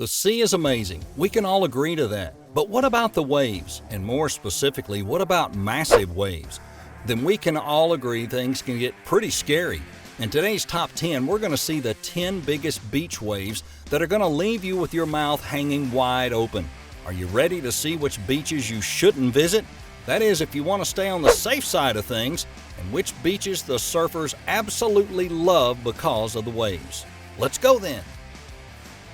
The sea is amazing. We can all agree to that. But what about the waves? And more specifically, what about massive waves? Then we can all agree things can get pretty scary. In today's Top 10, we're going to see the 10 biggest beach waves that are going to leave you with your mouth hanging wide open. Are you ready to see which beaches you shouldn't visit? That is, if you want to stay on the safe side of things, and which beaches the surfers absolutely love because of the waves. Let's go then.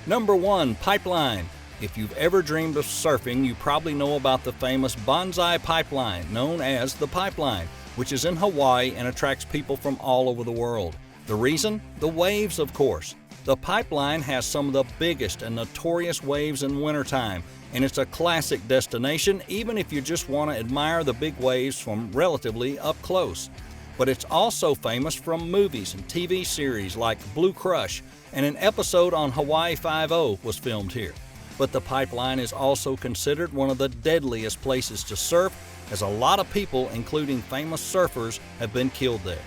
Number 1, Pipeline. If you've ever dreamed of surfing, you probably know about the famous Bonsai Pipeline, known as the Pipeline, which is in Hawaii and attracts people from all over the world. The reason? The waves, of course. The Pipeline has some of the biggest and notorious waves in wintertime, and it's a classic destination even if you just want to admire the big waves from relatively up close. But it's also famous from movies and TV series like Blue Crush, and an episode on Hawaii Five-0 was filmed here. But the Pipeline is also considered one of the deadliest places to surf, as a lot of people, including famous surfers, have been killed there.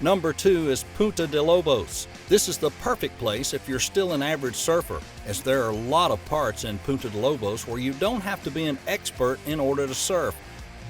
Number 2 is Punta de Lobos. This is the perfect place if you're still an average surfer, as there are a lot of parts in Punta de Lobos where you don't have to be an expert in order to surf.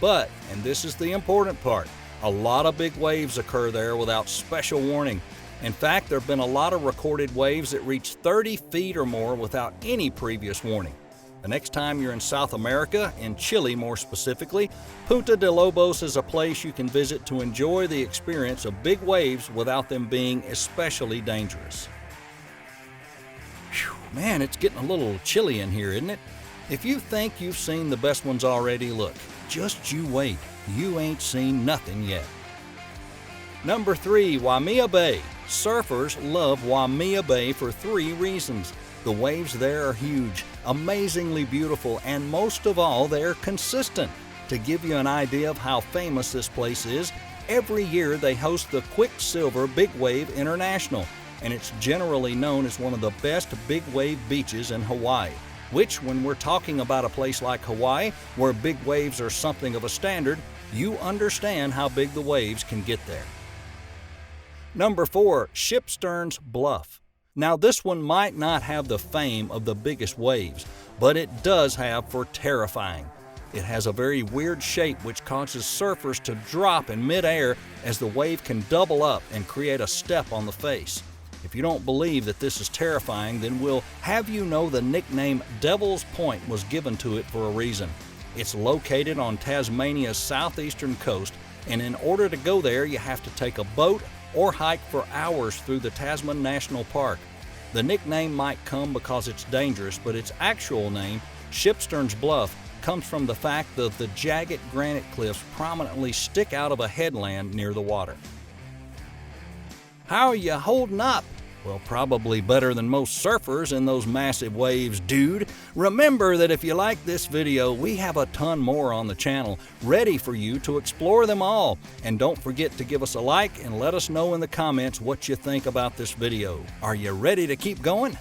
But, and this is the important part, a lot of big waves occur there without special warning. In fact, there have been a lot of recorded waves that reach 30 feet or more without any previous warning. The next time you're in South America, in Chile more specifically, Punta de Lobos is a place you can visit to enjoy the experience of big waves without them being especially dangerous. Whew, man, it's getting a little chilly in here, isn't it? If you think you've seen the best ones already, look, just you wait. You ain't seen nothing yet. Number 3, Waimea Bay. Surfers love Waimea Bay for 3 reasons. The waves there are huge, amazingly beautiful, and most of all, they're consistent. To give you an idea of how famous this place is, every year they host the Quicksilver Big Wave International, and it's generally known as one of the best big wave beaches in Hawaii, which, when we're talking about a place like Hawaii, where big waves are something of a standard, you understand how big the waves can get there. Number 4, Shipstern's Bluff. Now this one might not have the fame of the biggest waves, but it does have for terrifying. It has a very weird shape which causes surfers to drop in midair as the wave can double up and create a step on the face. If you don't believe that this is terrifying, then we'll have you know the nickname Devil's Point was given to it for a reason. It's located on Tasmania's southeastern coast, and in order to go there you have to take a boat or hike for hours through the Tasman National Park. The nickname might come because it's dangerous, but its actual name, Shipstern's Bluff, comes from the fact that the jagged granite cliffs prominently stick out of a headland near the water. How are you holding up? Well, probably better than most surfers in those massive waves, dude. Remember that if you like this video, we have a ton more on the channel, ready for you to explore them all. And don't forget to give us a like and let us know in the comments what you think about this video. Are you ready to keep going?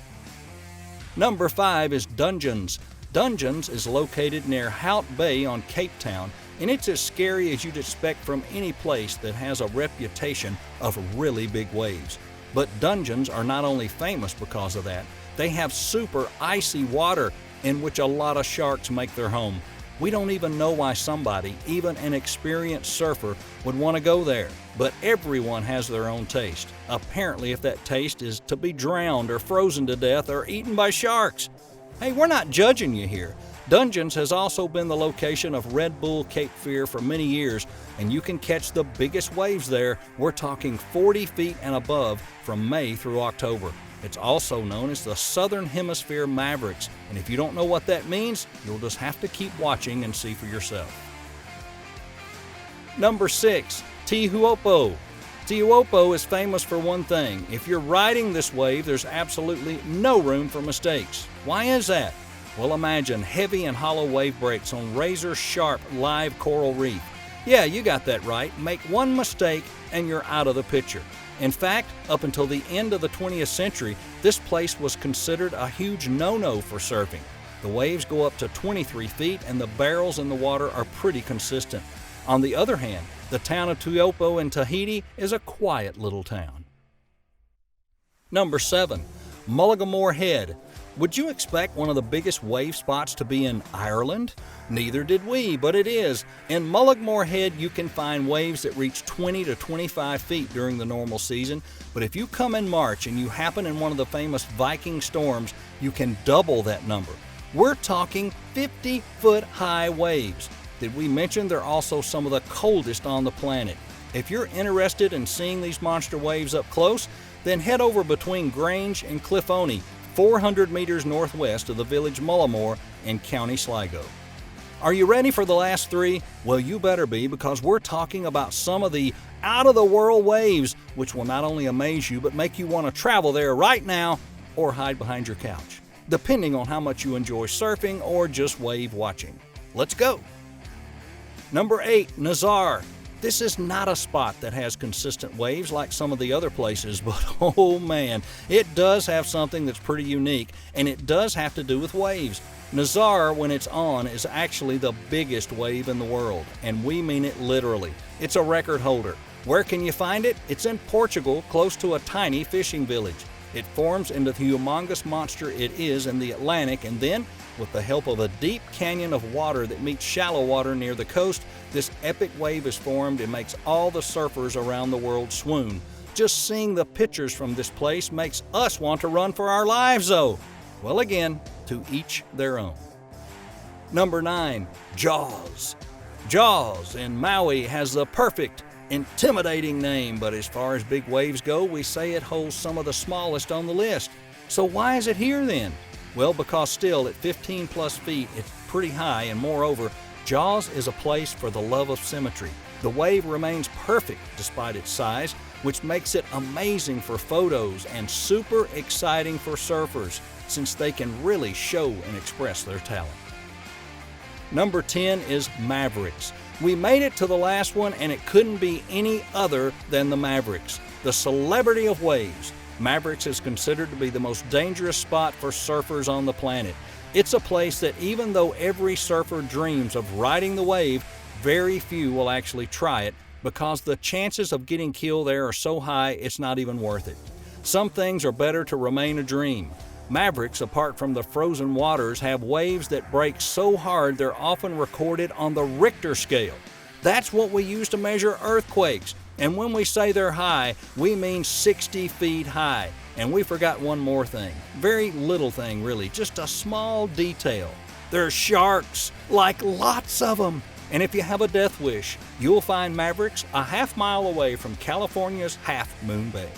Number 5 is Dungeons. Dungeons is located near Hout Bay on Cape Town, and it's as scary as you'd expect from any place that has a reputation of really big waves. But Dungeons are not only famous because of that, they have super icy water in which a lot of sharks make their home. We don't even know why somebody, even an experienced surfer, would want to go there. But everyone has their own taste. Apparently, if that taste is to be drowned or frozen to death or eaten by sharks. Hey, we're not judging you here. Dungeons has also been the location of Red Bull Cape Fear for many years, and you can catch the biggest waves there. We're talking 40 feet and above from May through October. It's also known as the Southern Hemisphere Mavericks, and if you don't know what that means, you'll just have to keep watching and see for yourself. Number 6, Teahupo'o. Teahupo'o is famous for one thing. If you're riding this wave, there's absolutely no room for mistakes. Why is that? Well, imagine heavy and hollow wave breaks on razor-sharp live coral reef. Yeah, you got that right. Make one mistake and you're out of the picture. In fact, up until the end of the 20th century, this place was considered a huge no-no for surfing. The waves go up to 23 feet and the barrels in the water are pretty consistent. On the other hand, the town of Teahupo'o in Tahiti is a quiet little town. Number 7, Mullaghmore Head. Would you expect one of the biggest wave spots to be in Ireland? Neither did we, but it is. In Mullaghmore Head, you can find waves that reach 20 to 25 feet during the normal season, but if you come in March and you happen in one of the famous Viking storms, you can double that number. We're talking 50-foot high waves. Did we mention they're also some of the coldest on the planet? If you're interested in seeing these monster waves up close, then head over between Grange and Cliffoney, 400 meters northwest of the village Mullaghmore in County Sligo. Are you ready for the last three? Well, you better be, because we're talking about some of the out-of-the-world waves, which will not only amaze you, but make you want to travel there right now or hide behind your couch, depending on how much you enjoy surfing or just wave watching. Let's go! Number 8, Nazare. This is not a spot that has consistent waves like some of the other places, but oh man, it does have something that's pretty unique, and it does have to do with waves. Nazare, when it's on, is actually the biggest wave in the world, and we mean it literally. It's a record holder. Where can you find it? It's in Portugal, close to a tiny fishing village. It forms into the humongous monster it is in the Atlantic, and then, with the help of a deep canyon of water that meets shallow water near the coast, this epic wave is formed and makes all the surfers around the world swoon. Just seeing the pictures from this place makes us want to run for our lives, though. Well, again, to each their own. Number 9, Jaws. Jaws in Maui has the perfect, intimidating name, but as far as big waves go, we say it holds some of the smallest on the list. So why is it here then? Well, because still at 15 plus feet, it's pretty high, and moreover, Jaws is a place for the love of symmetry. The wave remains perfect despite its size, which makes it amazing for photos and super exciting for surfers, since they can really show and express their talent. Number 10 is Mavericks. We made it to the last one, and it couldn't be any other than the Mavericks, the celebrity of waves. Mavericks is considered to be the most dangerous spot for surfers on the planet. It's a place that even though every surfer dreams of riding the wave, very few will actually try it, because the chances of getting killed there are so high it's not even worth it. Some things are better to remain a dream. Mavericks, apart from the frozen waters, have waves that break so hard they're often recorded on the Richter scale. That's what we use to measure earthquakes. And when we say they're high, we mean 60 feet high. And we forgot one more thing. Very little thing, really. Just a small detail. There's sharks, like lots of them. And if you have a death wish, you'll find Mavericks a half-mile away from California's Half Moon Bay.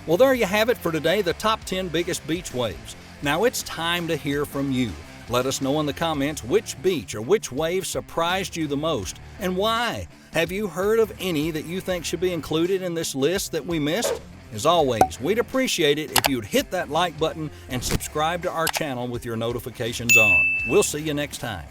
Well, there you have it for today, the top 10 biggest beach waves. Now it's time to hear from you. Let us know in the comments which beach or which wave surprised you the most, and why. Have you heard of any that you think should be included in this list that we missed? As always, we'd appreciate it if you'd hit that like button and subscribe to our channel with your notifications on. We'll see you next time.